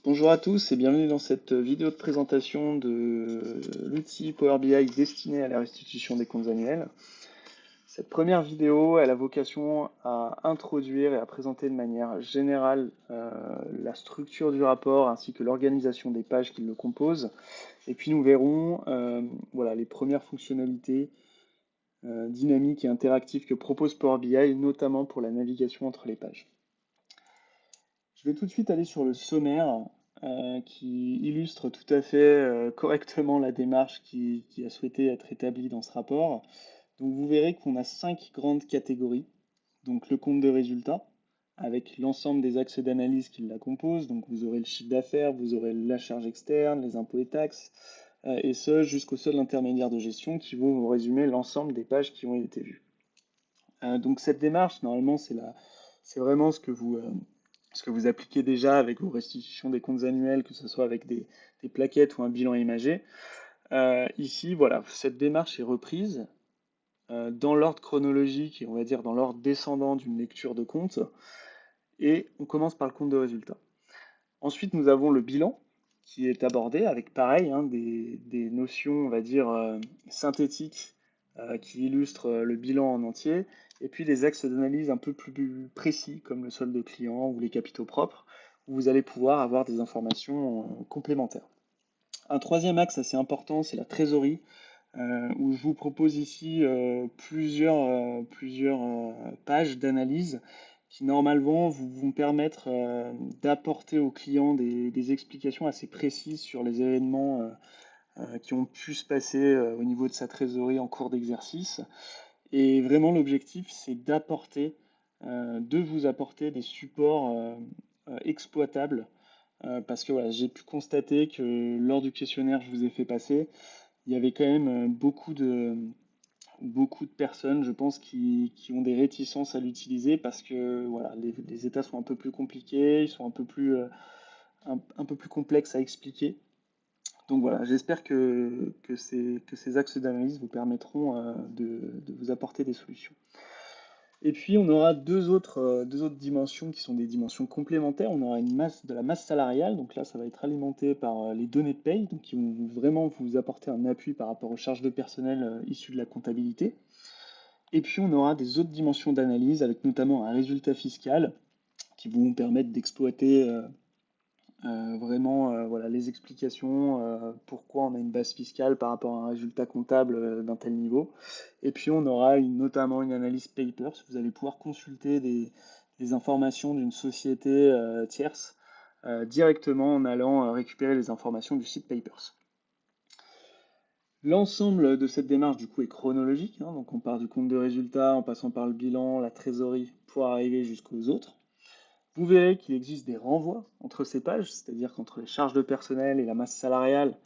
Bonjour à tous et bienvenue dans cette vidéo de présentation de l'outil Power BI destiné à la restitution des comptes annuels. Cette première vidéo, elle a vocation à introduire et à présenter de manière générale la structure du rapport ainsi que l'organisation des pages qui le composent. Et puis nous verrons voilà, les premières fonctionnalités dynamiques et interactives que propose Power BI, notamment pour la navigation entre les pages. Je vais tout de suite aller sur le sommaire qui illustre tout à fait correctement la démarche qui a souhaité être établie dans ce rapport. Donc vous verrez qu'on a cinq grandes catégories. Donc le compte de résultat, avec l'ensemble des axes d'analyse qui la composent. Donc vous aurez le chiffre d'affaires, vous aurez la charge externe, les impôts et taxes, et ce jusqu'au seul intermédiaire de gestion qui vont vous résumer l'ensemble des pages qui ont été vues. Donc cette démarche, normalement, c'est vraiment ce que vous appliquez déjà avec vos restitutions des comptes annuels, que ce soit avec des plaquettes ou un bilan imagé. Ici, voilà, cette démarche est reprise dans l'ordre chronologique et on va dire dans l'ordre descendant d'une lecture de compte. Et on commence par le compte de résultat. Ensuite, nous avons le bilan qui est abordé avec pareil hein, des notions, on va dire, synthétiques qui illustrent le bilan en entier, et puis des axes d'analyse un peu plus précis comme le solde client ou les capitaux propres, où vous allez pouvoir avoir des informations complémentaires. Un troisième axe assez important, c'est la trésorerie, où je vous propose ici plusieurs pages d'analyse qui normalement vont permettre d'apporter au client des explications assez précises sur les événements qui ont pu se passer au niveau de sa trésorerie en cours d'exercice. Et vraiment l'objectif, c'est de vous apporter des supports exploitables, parce que voilà, j'ai pu constater que lors du questionnaire que je vous ai fait passer, il y avait quand même beaucoup de personnes, je pense, qui ont des réticences à l'utiliser parce que voilà, les états sont un peu plus compliqués, ils sont un peu plus complexes à expliquer. Donc voilà, j'espère que ces axes d'analyse vous permettront de vous apporter des solutions. Et puis on aura deux autres dimensions qui sont des dimensions complémentaires. On aura de la masse salariale, donc là ça va être alimenté par les données de paye, donc qui vont vraiment vous apporter un appui par rapport aux charges de personnel issues de la comptabilité. Et puis on aura des autres dimensions d'analyse avec notamment un résultat fiscal qui vont vous permettre d'exploiter vraiment voilà, les explications, pourquoi on a une base fiscale par rapport à un résultat comptable d'un tel niveau. Et puis on aura notamment une analyse papers, vous allez pouvoir consulter des informations d'une société tierce directement en allant récupérer les informations du site papers. L'ensemble de cette démarche du coup est chronologique, hein, donc on part du compte de résultat en passant par le bilan, la trésorerie pour arriver jusqu'aux autres. Vous verrez qu'il existe des renvois entre ces pages, c'est-à-dire qu'entre les charges de personnel et la masse salariale,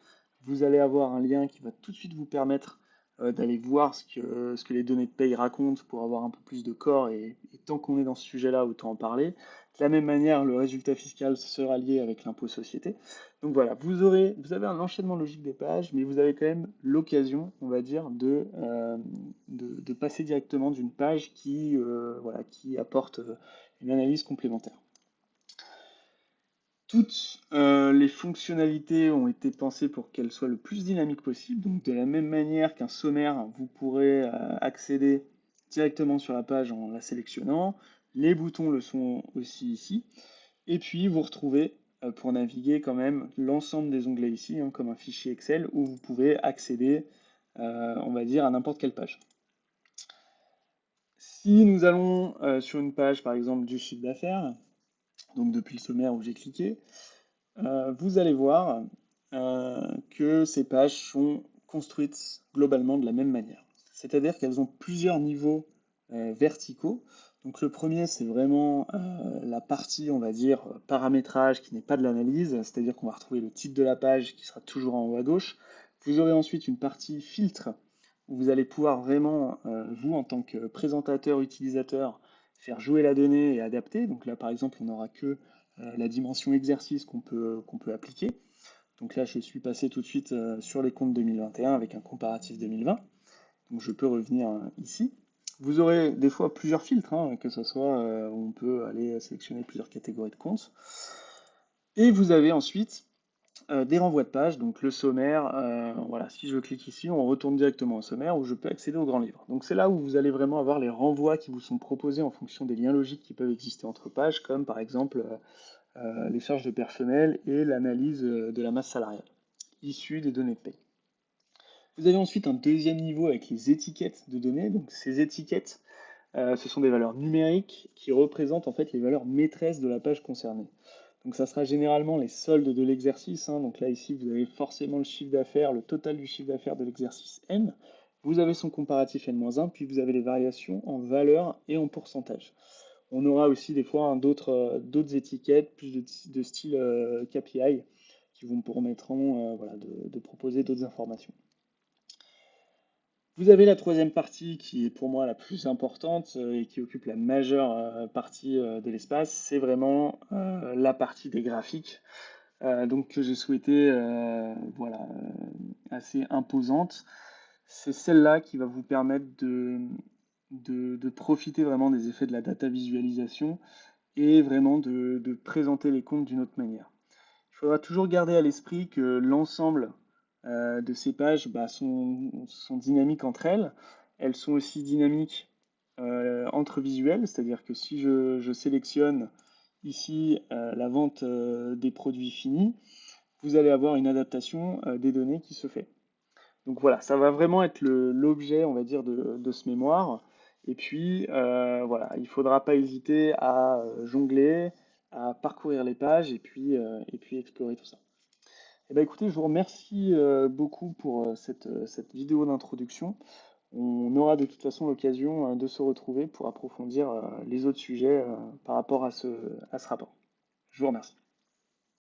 vous allez avoir un lien qui va tout de suite vous permettre d'aller voir ce que les données de paye racontent pour avoir un peu plus de corps et tant qu'on est dans ce sujet-là, autant en parler. De la même manière, le résultat fiscal sera lié avec l'impôt société. Donc voilà, vous avez un enchaînement logique des pages, mais vous avez quand même l'occasion, on va dire, de passer directement d'une page voilà, qui apporte une analyse complémentaire. Toutes les fonctionnalités ont été pensées pour qu'elles soient le plus dynamiques possible. Donc de la même manière qu'un sommaire, vous pourrez accéder directement sur la page en la sélectionnant. Les boutons le sont aussi ici. Et puis vous retrouvez pour naviguer quand même l'ensemble des onglets ici, hein, comme un fichier Excel où vous pouvez accéder, on va dire, à n'importe quelle page. Si nous allons sur une page, par exemple, du chiffre d'affaires, donc depuis le sommaire où j'ai cliqué, vous allez voir que ces pages sont construites globalement de la même manière. C'est-à-dire qu'elles ont plusieurs niveaux verticaux. Donc le premier, c'est vraiment la partie, on va dire, paramétrage qui n'est pas de l'analyse, c'est-à-dire qu'on va retrouver le titre de la page qui sera toujours en haut à gauche. Vous aurez ensuite une partie filtre où vous allez pouvoir vraiment, vous, en tant que présentateur, utilisateur, faire jouer la donnée et adapter. Donc là, par exemple, on n'aura que la dimension exercice qu'on peut appliquer. Donc là, je suis passé tout de suite sur les comptes 2021 avec un comparatif 2020. Donc je peux revenir ici. Vous aurez des fois plusieurs filtres, hein, que ce soit où on peut aller sélectionner plusieurs catégories de comptes. Et vous avez ensuite des renvois de page, donc le sommaire, voilà, si je clique ici, on retourne directement au sommaire où je peux accéder au grand livre. Donc c'est là où vous allez vraiment avoir les renvois qui vous sont proposés en fonction des liens logiques qui peuvent exister entre pages, comme par exemple les charges de personnel et l'analyse de la masse salariale, issue des données de paie. Vous avez ensuite un deuxième niveau avec les étiquettes de données. Donc ces étiquettes, ce sont des valeurs numériques qui représentent en fait les valeurs maîtresses de la page concernée. Donc ça sera généralement les soldes de l'exercice, hein. Donc là ici vous avez forcément le chiffre d'affaires, le total du chiffre d'affaires de l'exercice N. Vous avez son comparatif N-1, puis vous avez les variations en valeur et en pourcentage. On aura aussi des fois hein, d'autres étiquettes, plus de style KPI, qui vous permettront voilà, de proposer d'autres informations. Vous avez la troisième partie qui est pour moi la plus importante et qui occupe la majeure partie de l'espace, c'est vraiment la partie des graphiques, donc que j'ai souhaité voilà, assez imposante. C'est celle-là qui va vous permettre de profiter vraiment des effets de la data visualisation et vraiment de présenter les comptes d'une autre manière. Il faudra toujours garder à l'esprit que l'ensemble de ces pages bah, sont dynamiques entre elles. Elles sont aussi dynamiques entre visuels, c'est-à-dire que si je sélectionne ici la vente des produits finis, vous allez avoir une adaptation des données qui se fait. Donc voilà, ça va vraiment être l'objet, on va dire, de ce mémoire. Et puis, voilà, il ne faudra pas hésiter à jongler, à parcourir les pages et puis explorer tout ça. Eh bien, écoutez, je vous remercie beaucoup pour cette vidéo d'introduction. On aura de toute façon l'occasion de se retrouver pour approfondir les autres sujets par rapport à ce rapport. Je vous remercie.